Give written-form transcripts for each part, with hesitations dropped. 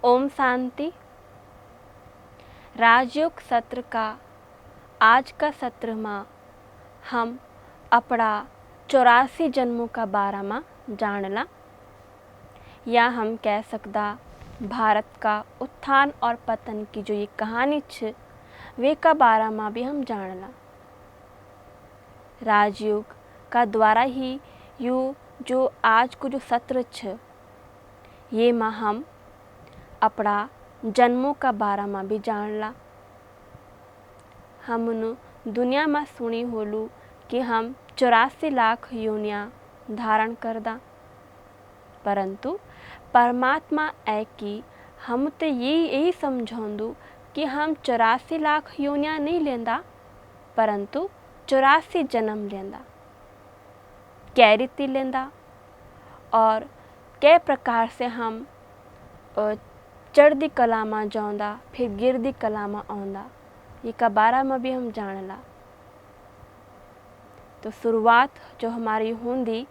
ओम शांति। राजयोग सत्र का आज का सत्र में हम अपना 84 जन्मों का बारे में जानला, या हम कह सकता भारत का उत्थान और पतन की जो ये कहानी छ वे का बारे में भी हम जानला। राजयोग का द्वारा ही यू जो आज को जो सत्र छ ये में हम अपना जन्मों का बारे में भी जानला। हमने दुनिया में सुनी होलू कि हम 84 लाख योनियाँ धारण करदा, परंतु परमात्मा है कि हम तो यही समझौंदू कि हम 84 लाख योनियाँ नहीं लेंदा, परंतु 84 जन्म लेंदा। कै रीति लेंदा और कै प्रकार से हम चढ़दी कला में जाऊंदा, फिर गिरदी कला में आउंदा, ये का बारे में भी हम जानला। तो शुरुआत जो हमारी होंदी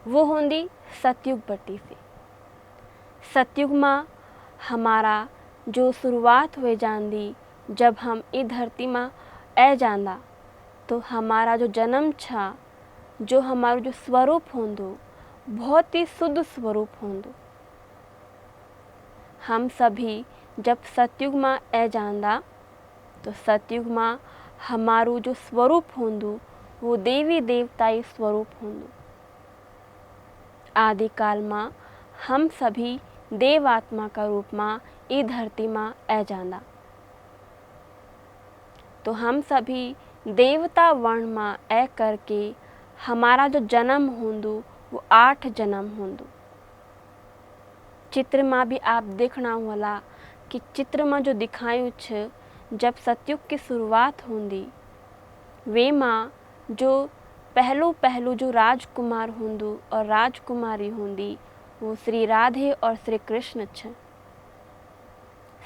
वो होंदी सतयुग बटी से। सतयुग में हमारा जो शुरुआत हुए जांदी, जब हम इस धरती में आ जांदा तो हमारा जो जन्म छा, जो हमारा जो स्वरूप होंदो बहुत ही शुद्ध स्वरूप होंदो। हम सभी जब सतयुग में आ जांदा तो सतयुग में हमारू जो स्वरूप होंदो वो देवी देवताई स्वरूप होंदो। आदि काल में हम सभी देव आत्मा का रूप में इस धरती में आ जांदा, तो हम सभी देवता वर्ण में आ करके हमारा जो जन्म होंदो वो 8 जन्म होंदो। चित्र में भी आप देखना होला कि चित्र में जो दिखायु छ, जब सतयुग की शुरुआत होंदी वे माँ जो पहलू जो राजकुमार होंदो और राजकुमारी होंदी वो श्री राधे और श्री कृष्ण छ।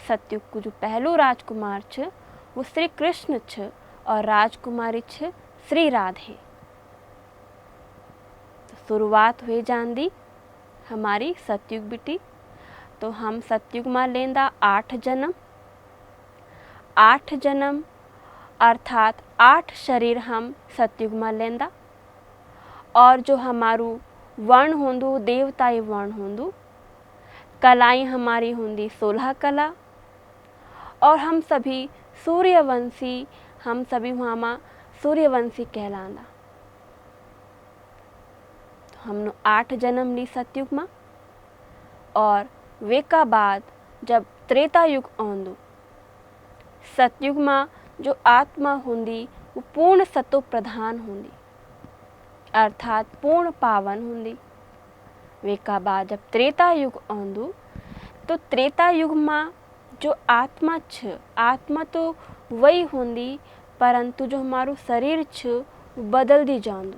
सतयुग को जो पहलू राजकुमार छ वो श्री कृष्ण छ और राजकुमारी छ श्री राधे। तो शुरुआत हुई जांदी हमारी सतयुग बिटी। तो हम सतयुग में लेंदा 8 जन्म। 8 जन्म अर्थात 8 शरीर हम सतयुग में लेंदा, और जो हमारू वर्ण होंदू देवताई वर्ण होंदू। कलाई हमारी होंदी 16 कला, और हम सभी सूर्यवंशी, हम सभी वहाँ में सूर्यवंशी कहलांदा। तो हमने 8 जन्म ली सतयुग में, और वे का बाद जब त्रेता युग आंदो, सतयुग में जो आत्मा होंदी वो पूर्ण सतो प्रधान होंदी, अर्थात पूर्ण पावन होंदी। वे का बाद जब त्रेता युग आंदो तो त्रेता युग में जो आत्मा छ, आत्मा तो वही होंदी, परंतु जो हमारो शरीर छ वो बदल दी जांदो।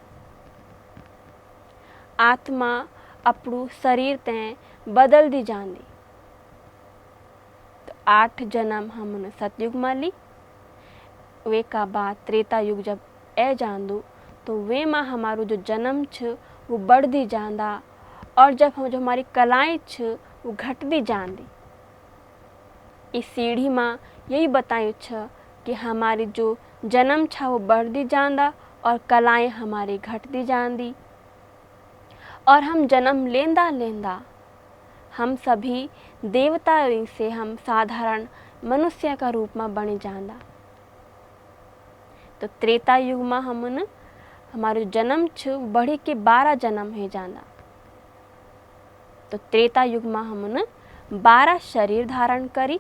आत्मा अपनू शरीर ते बदल दी जांदी। तो 8 जन्म हमने सतयुग में ली। वे का बाद त्रेता युग जब आ जांदो तो वे में हमारो जो जन्म छ वो बढ़ दी जांदा, और जब हम जो हमारी कलाएं छ वो घट दी जांदी। इस सीढ़ी में यही बतायु छ कि हमारी जो जन्म छा वो बढ़ दी जांदा और कलाएं हमारी घट दी जांदी, और हम जन्म लेंदा लेंदा हम सभी देवता से हम साधारण मनुष्य का रूप में बने जांदा। तो त्रेता युग में हमने हमारो जन्म छ बढ़ी के 12 जन्म है जांदा। तो त्रेता युग में हमने 12 शरीर धारण करी,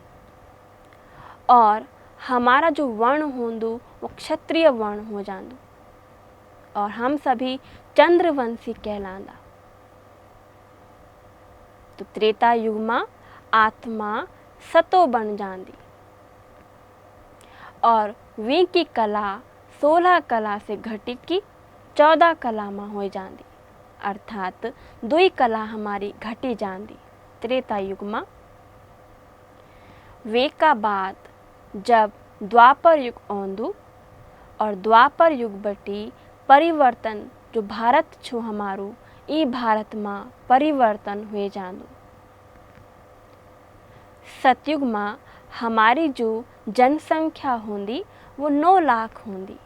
और हमारा जो वर्ण होंदो वो क्षत्रिय वर्ण हो जांदो, और हम सभी चंद्रवंशी कहलांदा। तो त्रेता युग में आत्मा सतो बन जांदी, और वे की कला 16 कला से घटी की 14 कला में हो जांदी, अर्थात 2 कला हमारी घटी जांदी त्रेता युग में। वे का बाद जब द्वापर युग आंदो, और द्वापर युग बटी परिवर्तन जो भारत छो हमारो ई भारत में परिवर्तन हुए जांदो। सतयुग में हमारी जो जनसंख्या होंदी वो 9 लाख होंदी।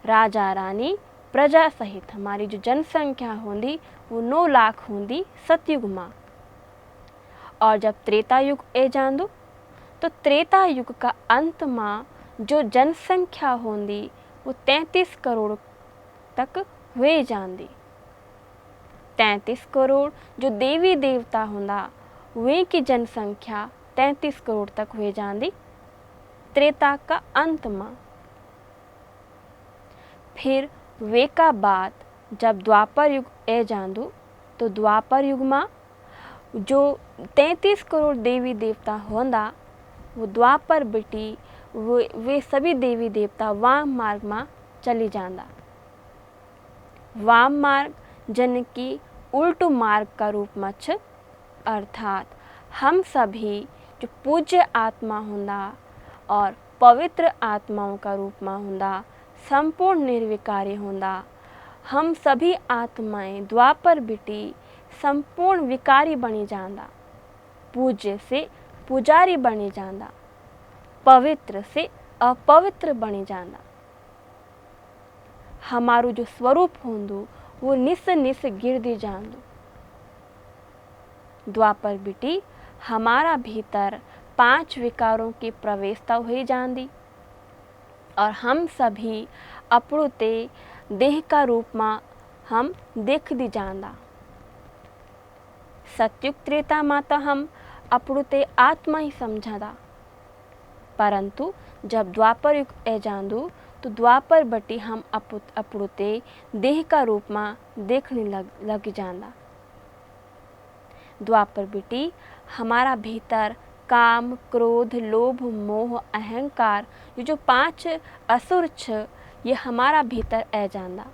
राजा रानी प्रजा सहित हमारी जो जनसंख्या होंदी वो 9 लाख होंदी सतयुग में। और जब त्रेता युग ए जांदू तो त्रेता युग का अंत में जो जनसंख्या होंदी वो 33 करोड़ तक हुए जांदी। 33 करोड़ जो देवी देवता होंदा वे की जनसंख्या 33 करोड़ तक हुए जांदी त्रेता का अंत में। फिर वे का बाद जब द्वापर युग ए जांदू तो द्वापर युग में जो 33 करोड़ देवी देवता होंदा वो द्वापर बिटी वे सभी देवी देवता वाम मार्ग में चली जांदा। वाम मार्ग जन की उल्टू मार्ग का रूप में छ, अर्थात हम सभी जो पूज्य आत्मा होंदा और पवित्र आत्माओं का रूप में होंदा, संपूर्ण निर्विकारी होंदा, हम सभी आत्माएं द्वापर बिटी संपूर्ण विकारी बनी जांदा, पूज्य से पुजारी बनी जांदा, पवित्र से अपवित्र बनी जांदा। हमारू जो स्वरूप होंदू वो निस निस गिरदी जांदू। द्वापर बिटी हमारा भीतर 5 विकारों की प्रवेशता हुई जांदी और हम सभी अपड़ुते देह का रूप में हम देख दी जांदा। सतयुग त्रेता में तो हम अपड़ुते आत्मा ही समझादा, परंतु जब द्वापर युग ए जांदू तो द्वापर बटी हम अपड़ुते देह का रूप में देखने लग जांदा। द्वापर बिटी हमारा भीतर काम, क्रोध, लोभ, मोह, अहंकार ये जो 5 असुर छ ये हमारा भीतर ए जांदा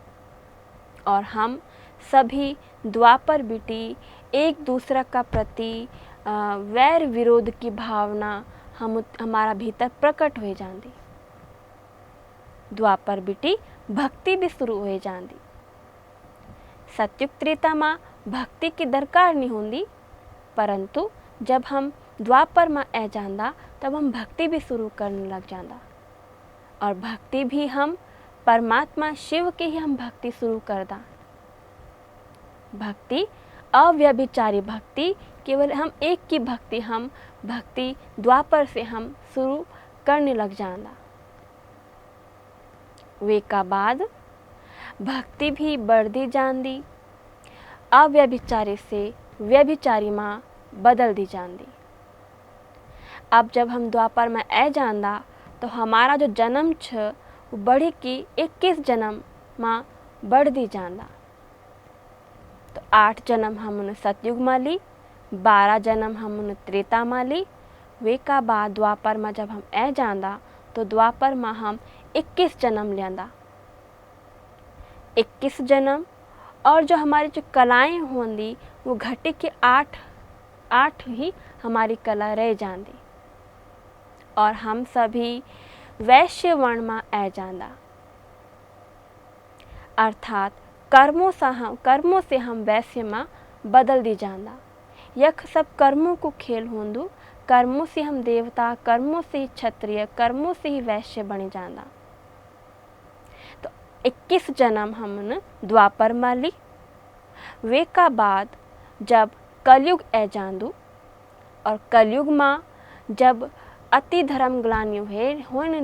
और हम सभी द्वापर बिटी एक दूसरा का प्रति वैर विरोध की भावना हमारा भीतर प्रकट हो जाती। द्वापर बिटी भक्ति भी शुरू हो जाती। सतयुग त्रेता में भक्ति की दरकार नहीं होंदी, परंतु जब हम द्वापर में आ जांदा तब हम भक्ति भी शुरू करने लग जांदा और भक्ति भी हम परमात्मा शिव के ही हम भक्ति शुरू करदा। भक्ति अव्यभिचारी भक्ति, केवल हम एक की भक्ति हम भक्ति द्वापर से हम शुरू करने लग जांदा। वे का बाद भक्ति भी बढ़ती जांदी, अव्यभिचारी से व्यभिचारी माँ बदल दी जांदी। अब जब हम द्वापर में आ जांदा तो हमारा जो जन्म छ वो बढ़ी की 21 जन्म माँ बढ़ दी जांदा। तो 8 जन्म हमने सतयुग में ली, 12 जन्म हमने त्रेता में ली। वे का बाद द्वापर में जब हम आ जांदा तो द्वापर में हम 21 जन्म लेंदा। 21 जन्म और जो हमारी जो कलाएं होंगी वो घटी के 8 ही हमारी कला रह जाती और हम सभी वैश्य वर्ण में आ जांदा। अर्थात कर्मों से हम वैश्य में बदल दी जांदा। यख सब कर्मों को खेल होंदू, कर्मों से हम देवता, कर्मों से ही क्षत्रिय, कर्मों से ही वैश्य बने जांदा। तो 21 जन्म हमने द्वापर में ली। वे का बाद जब कलयुग आ जांदू और कलयुग में जब अति धर्म ग्लानि होने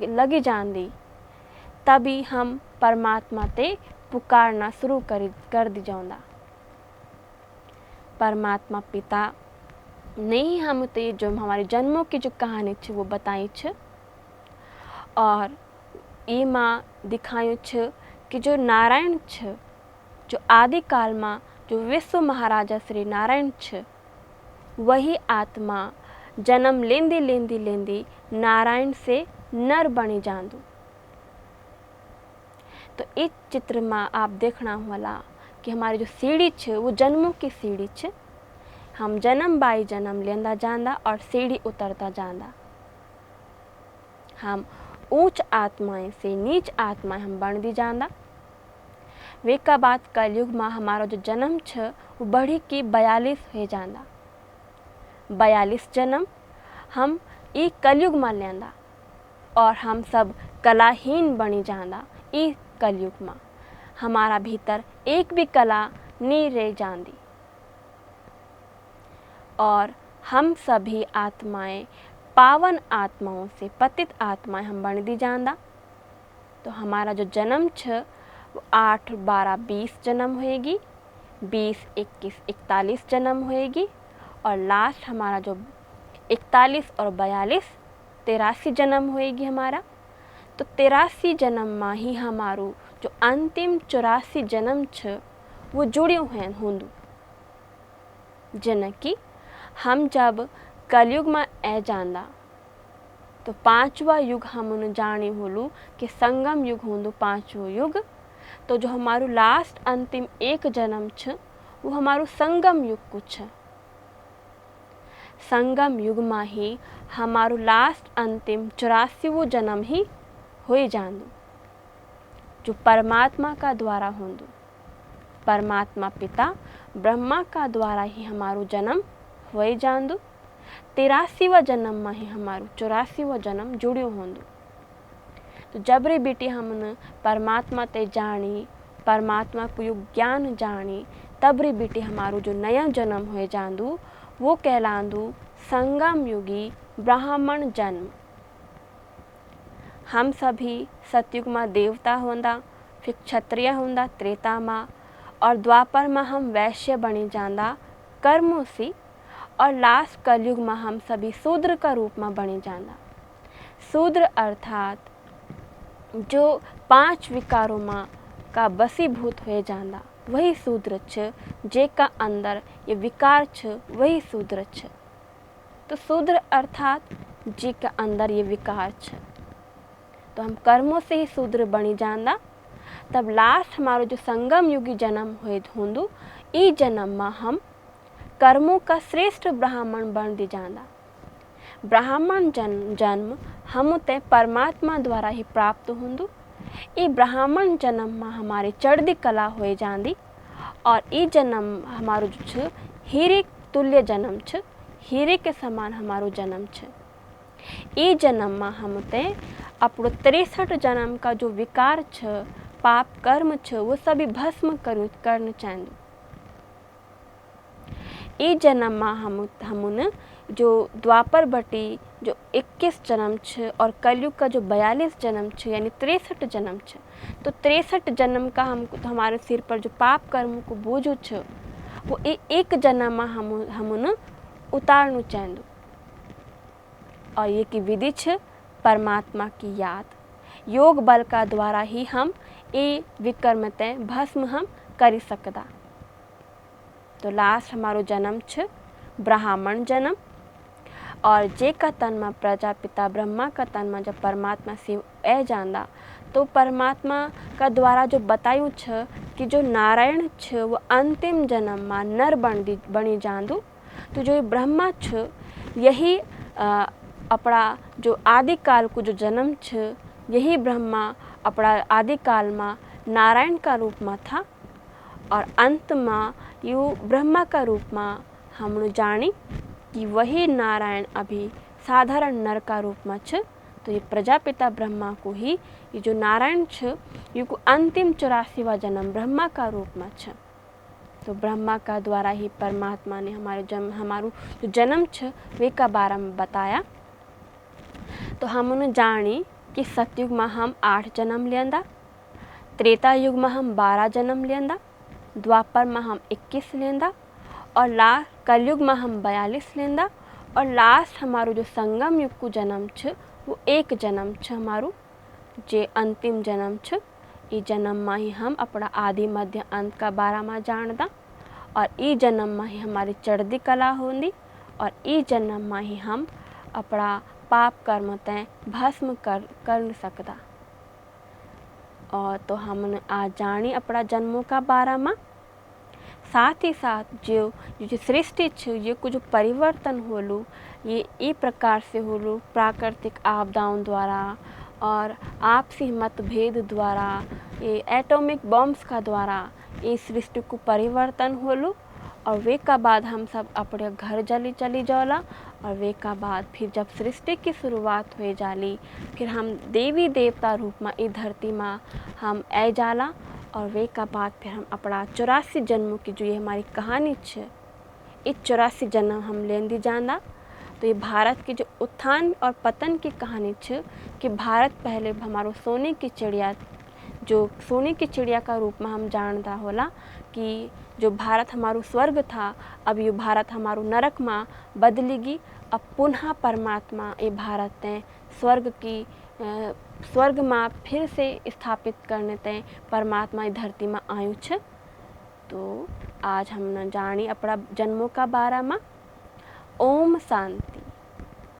लगी जांदी तभी हम परमात्मा ते पुकारना शुरू कर दी जाऊंदा। परमात्मा पिता ने ही हम ते जो हमारे जन्मों की जो कहानी छ वो बताई छ और ये माँ दिखाई छ कि जो नारायण छ, जो आदि काल में जो विश्व महाराजा श्री नारायण छ, वही आत्मा जन्म लेंदी नारायण से नर बनी जांदू। तो इस चित्र में आप देखना वाला कि हमारी जो सीढ़ी छ वो जन्मों की सीढ़ी छ। हम जन्म बाई जन्म लेंदा जांदा और सीढ़ी उतरता जांदा। हम ऊंच आत्माएं से नीच आत्माएं हम बढ़ती जांदा। वे का बाद कलयुग में हमारा जो जन्म छ वो बढ़ी की 42 हो जांदा। 42 जन्म हम ई कलयुग में लेंदा और हम सब कलाहीन बनी जांदा। ई कलयुग में हमारा भीतर एक भी कला नहीं रह जाती और हम सभी आत्माएं पावन आत्माओं से पतित आत्माएं हम बन दी जांदा। तो हमारा जो जन्म छ वो 8, 12, 20 जन्म होएगी, 20, 21, 41 जन्म होएगी और लास्ट हमारा जो 41 और 42, 83 जन्म होएगी हमारा। तो 83 जन्म में ही हमारू जो अंतिम 84 जन्म छ वो जुड़्यों हैं होंदू। जन कि हम जब कलयुग में ए जांदा तो 5वां युग हम जाने होलू कि संगम युग होंदू 5वां युग। तो जो हमारू लास्ट अंतिम एक जन्म छ वो हमारू संगम युग को छ। संगम युग में ही हमारू लास्ट अंतिम 84वां जन्म ही हो जांदू जो परमात्मा का द्वारा होंदू। परमात्मा पिता ब्रह्मा का द्वारा ही हमारू जन्म हो जांदू। 83वां जन्म में ही हमारू 84वां जन्म जुड़्यो होंदू। तो जबरी बेटी हमने परमात्मा ते जानी, परमात्मा को यो ज्ञान जानी, तबरी बेटी हमारू जो नया जन्म हो जांदू वो कहलांदू संगम युगी ब्राह्मण जन्म। हम सभी सतयुग में देवता होंदा, फिर क्षत्रिय होंदा त्रेता में, और द्वापर में हम वैश्य बनी जांदा कर्मों से, और लास्ट कलयुग में हम सभी शूद्र का रूप में बनी जांदा। शूद्र अर्थात जो 5 विकारों में का बसीभूत हो जांदा वही शूद्र छ। जे का अंदर ये विकार छ वही शूद्र छ। तो शूद्र अर्थात जे का अंदर ये विकार छ। तो हम कर्मों से ही शूद्र बनी जांदा। तब लास्ट हमारो जो संगम युगी जन्म हुए होंदू, ई जन्म में हम कर्मों का श्रेष्ठ ब्राह्मण बन दी जांदा। ब्राह्मण जन्म हम ते परमात्मा द्वारा ही प्राप्त होंदू। ई ब्राह्मण जन्म में हमारी चढ़दी कला हो जांदी और ई जन्म हमारो जो छ हीरे तुल्य जन्म छ। हीरे के समान हमारो जन्म छ। ई जन्म में हम ते अपनो 63 जन्म का जो विकार छ, पाप कर्म छ, वो सभी भस्म करना चाहेंदू। ई जन्म में हमने जो द्वापर बटी जो 21 जन्म छ और कलयुग का जो 42 जन्म छ यानी 63 जन्म छ। तो 63 जन्म का हमारे सिर पर जो पाप कर्म को बोझो छ वो एक जन्म में हमने उतारना चाहेंदू। और ये की विधि छ परमात्मा की याद, योग बल का द्वारा ही हम ये विकर्म ते भस्म हम कर सकदा। तो लास्ट हमारो जन्म छ ब्राह्मण जन्म, और जे का तन में प्रजापिता ब्रह्मा का तन में जब परमात्मा शिव ए जांदा तो परमात्मा का द्वारा जो बतायु छ कि जो नारायण छ वो अंतिम जन्म में नर बनी जांदू। तो जो ब्रह्मा छ यही अपना जो आदिकाल को जो जन्म छ, यही ब्रह्मा अपना आदिकाल में नारायण का रूप में था और अंत में यू ब्रह्मा का रूप में हम जानी कि वही नारायण अभी साधारण नर का रूप में छ। तो ये प्रजापिता ब्रह्मा को ही ये जो नारायण छ ये को अंतिम 84वां जन्म ब्रह्मा का रूप में छ। तो ब्रह्मा का द्वारा ही परमात्मा ने हमारू जो जन्म छ वे का बारे में बताया। तो हमने जानी कि सतयुग में हम 8 जन्म लेंदा, त्रेता युग में हम 12 जन्म लेंदा, द्वापर में हम 21 लेंदा और कलयुग में हम 42 लेंदा, और लास्ट हमारो जो संगम युग को जन्म छ वो 1 जन्म छ हमारू जे अंतिम जन्म छ। ई जन्म में ही हम अपना आदि मध्य अंत का बारे में जानदा और ई जन्म में ही हमारी चढ़दी कला होंदी और ई जन्म में ही हम अपना पाप कर्म तय भस्म कर सकदा। और तो हमने आज जानी अपना जन्मों का बारे में। साथ ही साथ जो सृष्टि छ ये कुछ परिवर्तन होलू ये ई प्रकार से होलू प्राकृतिक आपदाओं द्वारा और आपसी मतभेद द्वारा, ये एटॉमिक बॉम्ब्स का द्वारा ये सृष्टि को परिवर्तन होलू और वे का बाद हम सब अपने घर चली जाला। और वे का बाद फिर जब सृष्टि की शुरुआत हुए जाली, फिर हम देवी देवता रूप में ई धरती में हम ए जाला। और वे का बाद फिर हम अपना 84 जन्मों की जो ये हमारी कहानी छ, इस 84 जन्म हम लेंदी जाना। तो ये भारत की जो उत्थान और पतन की कहानी छ कि भारत पहले हमारो सोने की चिड़िया, जो सोने की चिड़िया का रूप में हम जानता होला कि जो भारत हमारो स्वर्ग था, अब ये भारत हमारो नरक में बदलेगी। अब पुनः परमात्मा ये भारत ने स्वर्ग में फिर से स्थापित करने ते परमात्मा इस धरती में आयु छ। तो आज हमने जानी अपना जन्मों का बारे में। ओम शांति।